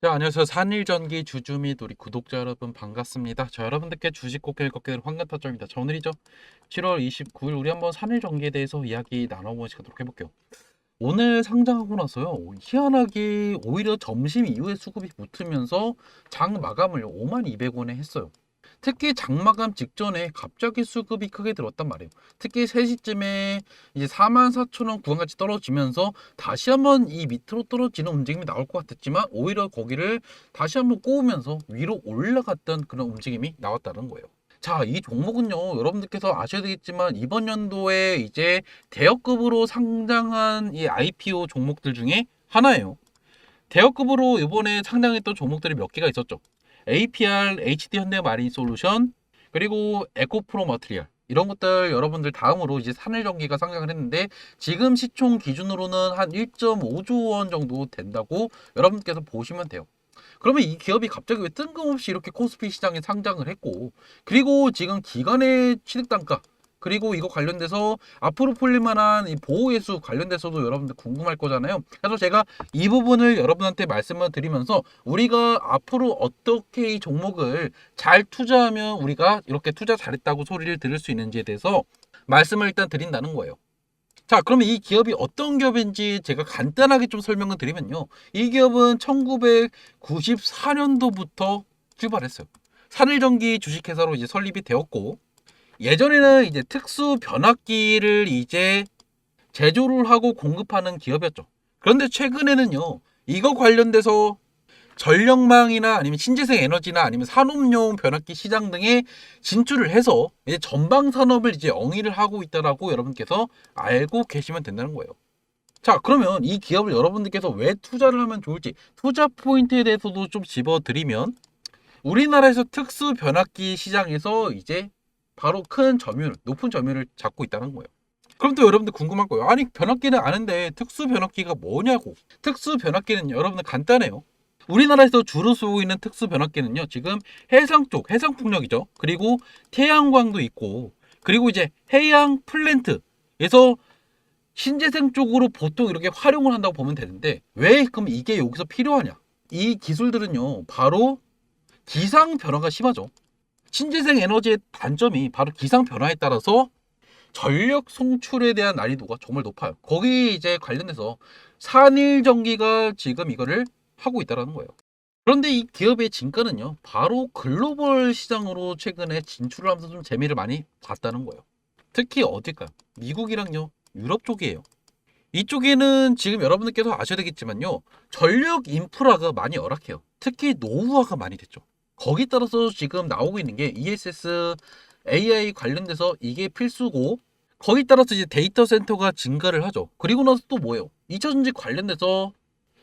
네, 안녕하세요. 산일전기 주주 및 우리 구독자 여러분 반갑습니다. 자, 여러분들께 주식 꽃길 걷게 될 황금타점입니다. 자, 오늘이죠. 7월 29일 우리 한번 산일전기에 대해서 이야기 나눠보도록 해볼게요. 오늘 상장하고 나서요. 희한하게 오히려 점심 이후에 수급이 붙으면서 장 마감을 52,000원에 했어요. 특히 장마감 직전에 갑자기 수급이 크게 들었단 말이에요. 특히 3시쯤에 이제 44,000원 구간까지 떨어지면서 다시 한번 이 밑으로 떨어지는 움직임이 나올 것 같았지만 오히려 거기를 다시 한번 꼬우면서 위로 올라갔던 그런 움직임이 나왔다는 거예요. 자, 이 종목은요, 여러분들께서 아셔야 되겠지만 이번 연도에 이제 대여급으로 상장한 이 IPO 종목들 중에 하나예요. 대여급으로 이번에 상장했던 종목들이 몇 개가 있었죠. APR, HD 현대마린솔루션, 그리고 에코프로 머티리얼, 이런 것들 여러분들 다음으로 이제 산일전기가 상장을 했는데 지금 시총 기준으로는 한 1.5조 원 정도 된다고 여러분께서 보시면 돼요. 그러면 이 기업이 갑자기 왜 뜬금없이 이렇게 코스피 시장에 상장을 했고, 그리고 지금 기관의 취득단가, 그리고 이거 관련돼서 앞으로 풀릴 만한 이 보호예수 관련돼서도 여러분들 궁금할 거잖아요. 그래서 제가 이 부분을 여러분한테 말씀을 드리면서 우리가 앞으로 어떻게 이 종목을 잘 투자하면 우리가 이렇게 투자 잘했다고 소리를 들을 수 있는지에 대해서 말씀을 일단 드린다는 거예요. 자, 그러면 이 기업이 어떤 기업인지 제가 간단하게 좀 설명을 드리면요. 이 기업은 1994년도부터 출발했어요. 산일전기 주식회사로 이제 설립이 되었고, 예전에는 이제 특수 변압기를 이제 제조를 하고 공급하는 기업이었죠. 그런데 최근에는요, 이거 관련돼서 전력망이나 아니면 신재생 에너지나 아니면 산업용 변압기 시장 등에 진출을 해서 이제 전방 산업을 이제 영위를 하고 있다라고 여러분께서 알고 계시면 된다는 거예요. 자, 그러면 이 기업을 여러분들께서 왜 투자를 하면 좋을지 투자 포인트에 대해서도 좀 집어드리면, 우리나라에서 특수 변압기 시장에서 이제 바로 큰 점유율, 높은 점유율을 잡고 있다는 거예요. 그럼 또 여러분들 궁금한 거예요. 아니, 변압기는 아는데 특수 변압기가 뭐냐고. 특수 변압기는 여러분들 간단해요. 우리나라에서 주로 쓰고 있는 특수 변압기는요, 지금 해상 쪽, 해상 풍력이죠. 그리고 태양광도 있고, 그리고 이제 해양 플랜트에서 신재생 쪽으로 보통 이렇게 활용을 한다고 보면 되는데, 왜 그럼 이게 여기서 필요하냐? 이 기술들은요, 바로 기상 변화가 심하죠. 신재생 에너지의 단점이 바로 기상 변화에 따라서 전력 송출에 대한 난이도가 정말 높아요. 거기 이제 관련해서 산일전기가 지금 이거를 하고 있다는 거예요. 그런데 이 기업의 진가는요, 바로 글로벌 시장으로 최근에 진출을 하면서 좀 재미를 많이 봤다는 거예요. 특히 어딜까요? 미국이랑요, 유럽 쪽이에요. 이쪽에는 지금 여러분들께서 아셔야 되겠지만요, 전력 인프라가 많이 열악해요. 특히 노후화가 많이 됐죠. 거기 따라서 지금 나오고 있는 게 ESS AI 관련돼서 이게 필수고, 거기 따라서 이제 데이터 센터가 증가를 하죠. 그리고 나서 또 뭐예요? 2차전지 관련돼서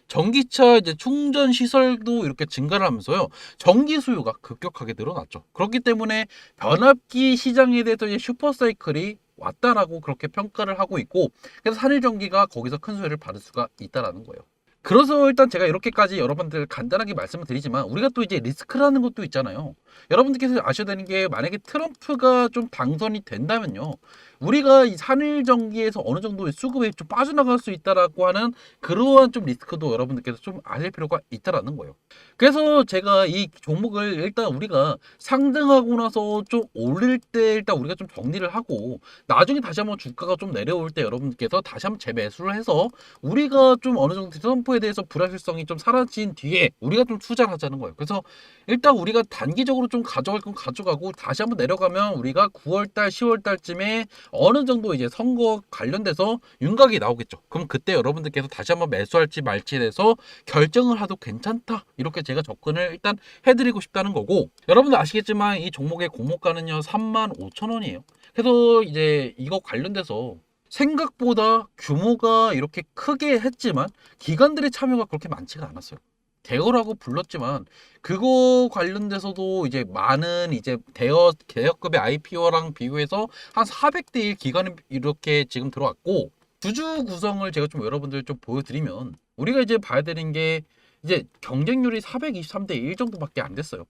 전기차 이제 충전 시설도 이렇게 증가를 하면서요, 전기 수요가 급격하게 늘어났죠. 그렇기 때문에 변압기 시장에 대해서 이제 슈퍼사이클이 왔다라고 그렇게 평가를 하고 있고, 그래서 산일전기가 거기서 큰 수혜를 받을 수가 있다라는 거예요. 그래서 일단 제가 이렇게까지 여러분들 간단하게 말씀을 드리지만, 우리가 또 이제 리스크라는 것도 있잖아요. 여러분들께서 아셔야 되는 게, 만약에 트럼프가 좀 당선이 된다면요, 우리가 이 산일전기에서 어느 정도의 수급이 좀 빠져나갈 수 있다라고 하는 그러한 좀 리스크도 여러분들께서 좀 아실 필요가 있다라는 거예요. 그래서 제가 이 종목을 일단 우리가 상승하고 나서 좀 오를 때 일단 우리가 좀 정리를 하고, 나중에 다시 한번 주가가 좀 내려올 때 여러분들께서 다시 한번 재매수를 해서 우리가 좀 어느 정도 트럼프에 대해서 불확실성이 좀 사라진 뒤에 우리가 좀 투자를 하자는 거예요. 그래서 일단 우리가 단기적으로 좀 가져갈 건 가져가고, 다시 한번 내려가면 우리가 9월달, 10월달쯤에 어느 정도 이제 선거 관련돼서 윤곽이 나오겠죠. 그럼 그때 여러분들께서 다시 한번 매수할지 말지에 대해서 결정을 하도 괜찮다, 이렇게 제가 접근을 일단 해드리고 싶다는 거고, 여러분들 아시겠지만 이 종목의 공모가는요 35,000원이에요. 그래서 이제 이거 관련돼서 생각보다 규모가 이렇게 크게 했지만 기관들의 참여가 그렇게 많지가 않았어요. 대여라고 불렀지만 그거 관련돼서도 이제 많은 이제 대여급의 IPO랑 비교해서 한 400대 1 기관이 이렇게 지금 들어왔고, 주주 구성을 제가 좀 여러분들 좀 보여드리면, 우리가 이제 봐야 되는 게 이제 경쟁률이 423대 1 정도밖에 안 됐어요.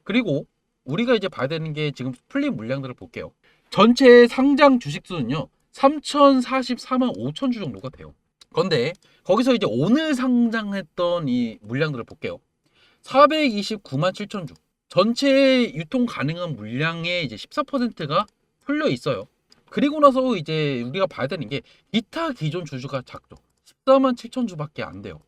그리고 우리가 이제 봐야 되는 게 지금 풀린 물량들을 볼게요. 전체 상장 주식수는요 3,044만 5천 주 정도가 돼요. 그런데 거기서 이제 오늘 상장했던 이 물량들을 볼게요. 429만 7천 주. 전체 유통 가능한 물량의 이제 14%가 풀려 있어요. 그리고 나서 이제 우리가 봐야 되는 게 기타 기존 주주가 작죠. 14만 7천 주밖에 안 돼요.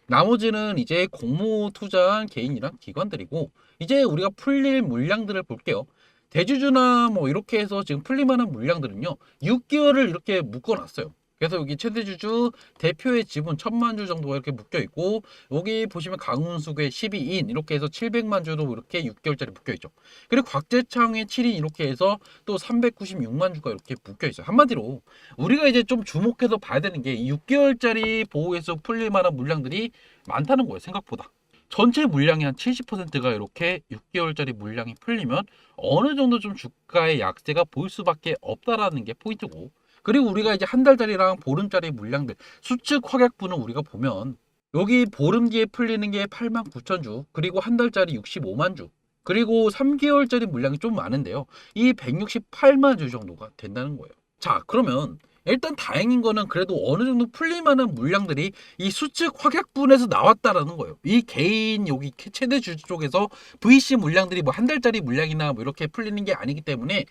나머지는 이제 공모 투자한 개인이랑 기관들이고, 이제 우리가 풀릴 물량들을 볼게요. 대주주나 뭐 이렇게 해서 지금 풀릴만한 물량들은요 6개월을 이렇게 묶어놨어요. 그래서 여기 최대주주 대표의 지분 1000만 주 정도가 이렇게 묶여 있고, 여기 보시면 강훈숙의 12인 이렇게 해서 700만 주도 이렇게 6개월짜리 묶여 있죠. 그리고 곽재창의 7인 이렇게 해서 또 396만 주가 이렇게 묶여 있어요. 한마디로 우리가 이제 좀 주목해서 봐야 되는 게 6개월짜리 보호해서 풀릴 만한 물량들이 많다는 거예요. 생각보다. 전체 물량의 한 70%가 이렇게 6개월짜리 물량이 풀리면 어느 정도 좀 주가의 약세가 보일 수밖에 없다라는 게 포인트고, 그리고 우리가 이제 한 달짜리랑 보름짜리 물량들 수축 확약분을 우리가 보면 여기 보름 뒤에 풀리는 게 8만 9천 주, 그리고 한 달짜리 65만 주, 그리고 3개월짜리 물량이 좀 많은데요. 이 168만 주 정도가 된다는 거예요. 자, 그러면 일단 다행인 거는 그래도 어느 정도 풀릴 만한 물량들이 이 수축 확약분에서 나왔다라는 거예요. 이 개인 여기 최대 주주 쪽에서 VC 물량들이 뭐 한 달짜리 물량이나 뭐 이렇게 풀리는 게 아니기 때문에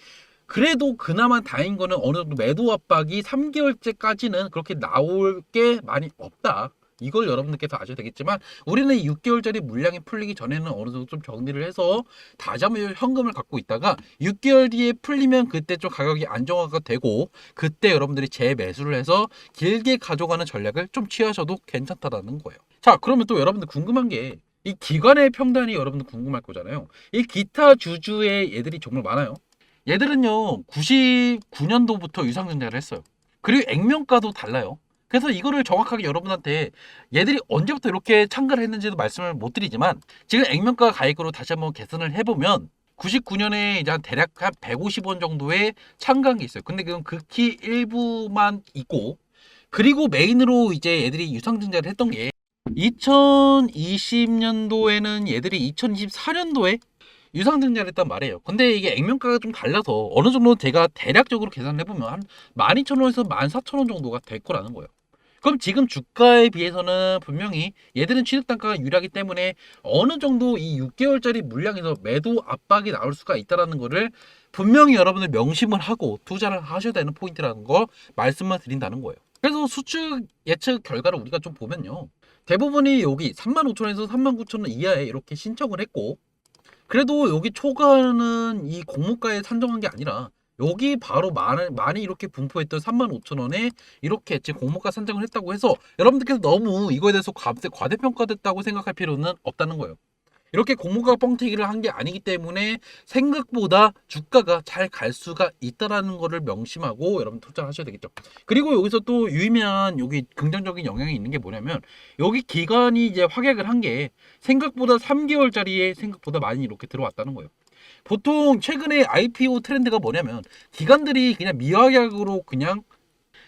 그래도 그나마 다행인 거는 어느 정도 매도 압박이 3개월째까지는 그렇게 나올 게 많이 없다. 이걸 여러분들께서 아셔야 되겠지만, 우리는 6개월짜리 물량이 풀리기 전에는 어느 정도 좀 정리를 해서 다시 한번 현금을 갖고 있다가 6개월 뒤에 풀리면 그때 좀 가격이 안정화가 되고, 그때 여러분들이 재매수를 해서 길게 가져가는 전략을 좀 취하셔도 괜찮다라는 거예요. 자, 그러면 또 여러분들 궁금한 게 이 기관의 평단이 여러분들 궁금할 거잖아요. 이 기타 주주의 애들이 정말 많아요. 얘들은요 99년도부터 유상증자를 했어요. 그리고 액면가도 달라요. 그래서 이거를 정확하게 여러분한테 얘들이 언제부터 이렇게 참가를 했는지도 말씀을 못 드리지만, 지금 액면가 가액으로 다시 한번 계산을 해보면 99년에 이제 한 대략 한 150원 정도의 참가한 게 있어요. 근데 그건 극히 일부만 있고, 그리고 메인으로 이제 얘들이 유상증자를 했던 게 2020년도에는 얘들이 2024년도에 유상증자를 했단 말이에요. 근데 이게 액면가가 좀 달라서 어느 정도 제가 대략적으로 계산을 해보면 한 12,000원에서 14,000원 정도가 될 거라는 거예요. 그럼 지금 주가에 비해서는 분명히 얘들은 취득단가가 유리하기 때문에 어느 정도 이 6개월짜리 물량에서 매도 압박이 나올 수가 있다는 거를 분명히 여러분들 명심을 하고 투자를 하셔야 되는 포인트라는 거 말씀만 드린다는 거예요. 그래서 수축 예측 결과를 우리가 좀 보면요, 대부분이 여기 35,000원에서 39,000원 이하에 이렇게 신청을 했고, 그래도 여기 초과는 이 공모가에 산정한 게 아니라 여기 바로 많이 이렇게 분포했던 35,000원에 이렇게 지금 공모가 산정을 했다고 해서 여러분들께서 너무 이거에 대해서 과대평가됐다고 생각할 필요는 없다는 거예요. 이렇게 공모가 뻥튀기를 한 게 아니기 때문에 생각보다 주가가 잘 갈 수가 있다라는 거를 명심하고 여러분 투자하셔야 되겠죠. 그리고 여기서 또 유의미한 여기 긍정적인 영향이 있는 게 뭐냐면, 여기 기간이 이제 확약을 한 게 생각보다 3개월짜리에 생각보다 많이 이렇게 들어왔다는 거예요. 보통 최근에 IPO 트렌드가 뭐냐면 기관들이 그냥 미확약으로 그냥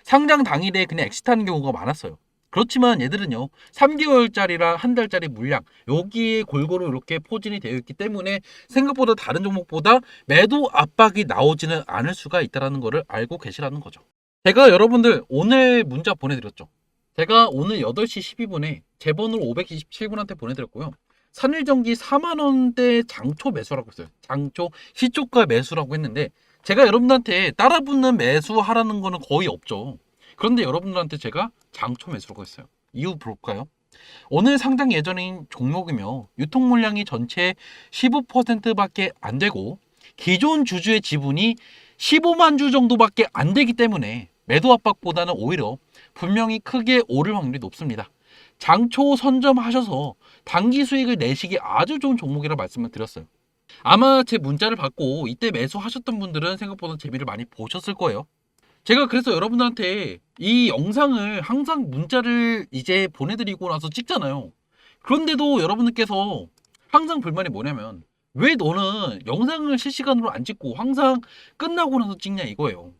상장 당일에 그냥 엑시트하는 경우가 많았어요. 그렇지만 얘들은요 3개월짜리랑 한 달짜리 물량 여기에 골고루 이렇게 포진이 되어 있기 때문에 생각보다 다른 종목보다 매도 압박이 나오지는 않을 수가 있다는 것을 알고 계시라는 거죠. 제가 여러분들 오늘 문자 보내드렸죠. 제가 오늘 8시 12분에 제 번호로 527분한테 보내드렸고요. 산일전기 4만원대 장초 매수라고 했어요. 장초 시초가 매수라고 했는데 제가 여러분들한테 따라붙는 매수하라는 거는 거의 없죠. 그런데 여러분들한테 제가 장초 매수라고 했어요. 이유 볼까요? 오늘 상장 예정인 종목이며 유통 물량이 전체 15%밖에 안 되고 기존 주주의 지분이 15만 주 정도밖에 안 되기 때문에 매도 압박보다는 오히려 분명히 크게 오를 확률이 높습니다. 장초 선점하셔서 단기 수익을 내시기 아주 좋은 종목이라 말씀을 드렸어요. 아마 제 문자를 받고 이때 매수하셨던 분들은 생각보다 재미를 많이 보셨을 거예요. 제가 그래서 여러분들한테 이 영상을 항상 문자를 이제 보내드리고 나서 찍잖아요. 그런데도 여러분들께서 항상 불만이 뭐냐면, 왜 너는 영상을 실시간으로 안 찍고 항상 끝나고 나서 찍냐 이거예요.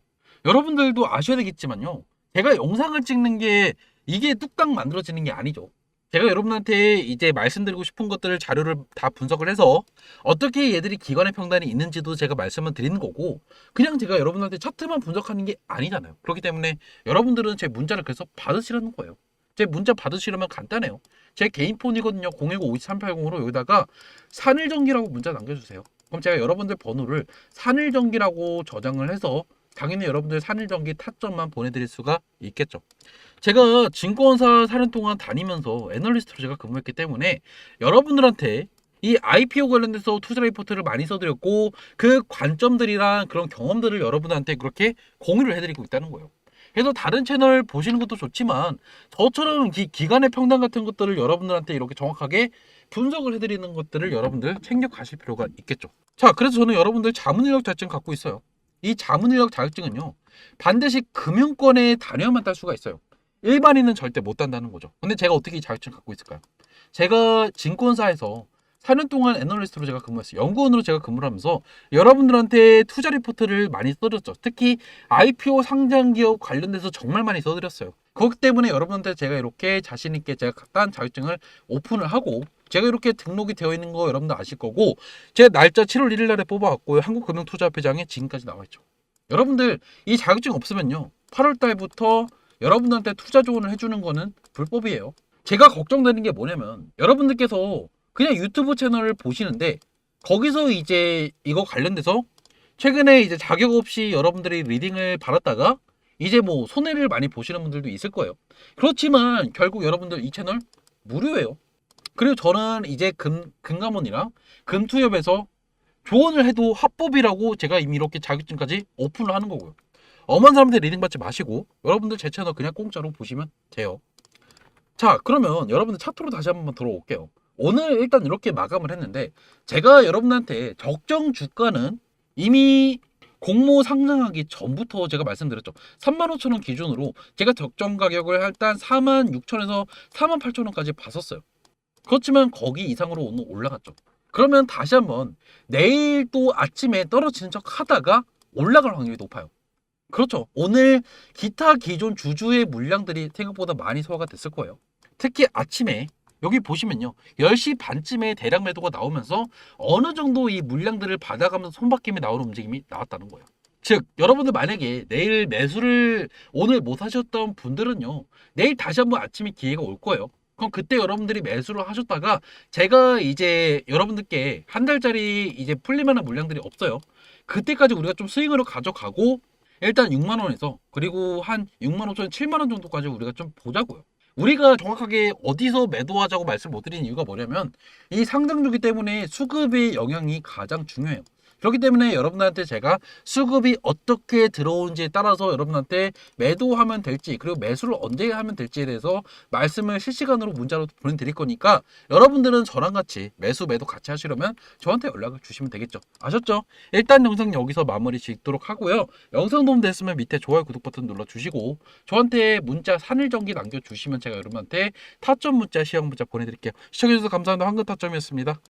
여러분들도 아셔야 되겠지만요, 제가 영상을 찍는 게 이게 뚝딱 만들어지는 게 아니죠. 제가 여러분한테 이제 말씀드리고 싶은 것들을 자료를 다 분석을 해서 어떻게 얘들이 기관의 평단이 있는지도 제가 말씀을 드리는 거고, 그냥 제가 여러분한테 차트만 분석하는 게 아니잖아요. 그렇기 때문에 여러분들은 제 문자를 그래서 받으시라는 거예요. 제 문자 받으시려면 간단해요. 제 개인 폰이거든요. 010-5380으로 여기다가 산일전기라고 문자 남겨주세요. 그럼 제가 여러분들 번호를 산일전기라고 저장을 해서 당연히 여러분들 산일전기 타점만 보내드릴 수가 있겠죠. 제가 증권사 4년 동안 다니면서 애널리스트로 제가 근무했기 때문에 여러분들한테 이 IPO 관련돼서 투자 리포트를 많이 써드렸고 그 관점들이랑 그런 경험들을 여러분한테 그렇게 공유를 해드리고 있다는 거예요. 그래서 다른 채널 보시는 것도 좋지만 저처럼 기간의 평단 같은 것들을 여러분들한테 이렇게 정확하게 분석을 해드리는 것들을 여러분들 챙겨 가실 필요가 있겠죠. 자, 그래서 저는 여러분들 자문인력 자격증 갖고 있어요. 이 자문인력 자격증은요, 반드시 금융권에 다녀야만 딸 수가 있어요. 일반인은 절대 못 딴다는 거죠. 근데 제가 어떻게 이 자격증을 갖고 있을까요? 제가 증권사에서 4년 동안 애널리스트로 제가 근무했어요. 연구원으로 제가 근무를 하면서 여러분들한테 투자 리포트를 많이 써드렸죠. 특히 IPO 상장 기업 관련돼서 정말 많이 써드렸어요. 그렇기 때문에 여러분한테 제가 이렇게 자신 있게 제가 딴 자격증을 오픈을 하고 제가 이렇게 등록이 되어 있는 거 여러분들 아실 거고 제가 날짜 7월 1일 날에 뽑아왔고요. 한국금융투자협회장에 지금까지 나와 있죠. 여러분들 이 자격증 없으면요, 8월 달부터 여러분들한테 투자 조언을 해주는 거는 불법이에요. 제가 걱정되는 게 뭐냐면 여러분들께서 그냥 유튜브 채널을 보시는데 거기서 이제 이거 관련돼서 최근에 이제 자격 없이 여러분들이 리딩을 받았다가 이제 뭐 손해를 많이 보시는 분들도 있을 거예요. 그렇지만 결국 여러분들 이 채널 무료예요. 그리고 저는 이제 금감원이랑 금투협에서 조언을 해도 합법이라고 제가 이미 이렇게 자격증까지 오픈을 하는 거고요. 엄한 사람한테 리딩 받지 마시고 여러분들 제 채널 그냥 공짜로 보시면 돼요. 자, 그러면 여러분들 차트로 다시 한번 들어올게요. 오늘 일단 이렇게 마감을 했는데 제가 여러분한테 적정 주가는 이미 공모 상장하기 전부터 제가 말씀드렸죠. 35,000원 기준으로 제가 적정 가격을 일단 46,000원에서 48,000원까지 봤었어요. 그렇지만 거기 이상으로 오늘 올라갔죠. 그러면 다시 한번 내일 또 아침에 떨어지는 척 하다가 올라갈 확률이 높아요. 그렇죠. 오늘 기타 기존 주주의 물량들이 생각보다 많이 소화가 됐을 거예요. 특히 아침에 여기 보시면요, 10시 반쯤에 대량 매도가 나오면서 어느 정도 이 물량들을 받아가면서 손바뀜이 나오는 움직임이 나왔다는 거예요. 즉 여러분들 만약에 내일 매수를 오늘 못 하셨던 분들은요, 내일 다시 한번 아침에 기회가 올 거예요. 그럼 그때 여러분들이 매수를 하셨다가 제가 이제 여러분들께 한 달짜리 이제 풀릴만한 물량들이 없어요. 그때까지 우리가 좀 스윙으로 가져가고 일단 6만 원에서 그리고 한 6만 5천 원, 7만 원 정도까지 우리가 좀 보자고요. 우리가 정확하게 어디서 매도하자고 말씀 못 드리는 이유가 뭐냐면 이 상장주기 때문에 수급의 영향이 가장 중요해요. 그렇기 때문에 여러분들한테 제가 수급이 어떻게 들어오는지에 따라서 여러분한테 매도하면 될지 그리고 매수를 언제 하면 될지에 대해서 말씀을 실시간으로 문자로 보내드릴 거니까 여러분들은 저랑 같이 매수 매도 같이 하시려면 저한테 연락을 주시면 되겠죠. 아셨죠? 일단 영상 여기서 마무리 짓도록 하고요. 영상 도움 됐으면 밑에 좋아요 구독 버튼 눌러주시고 저한테 문자 산일전기 남겨주시면 제가 여러분한테 타점 문자 시험 문자 보내드릴게요. 시청해주셔서 감사합니다. 황금타점이었습니다.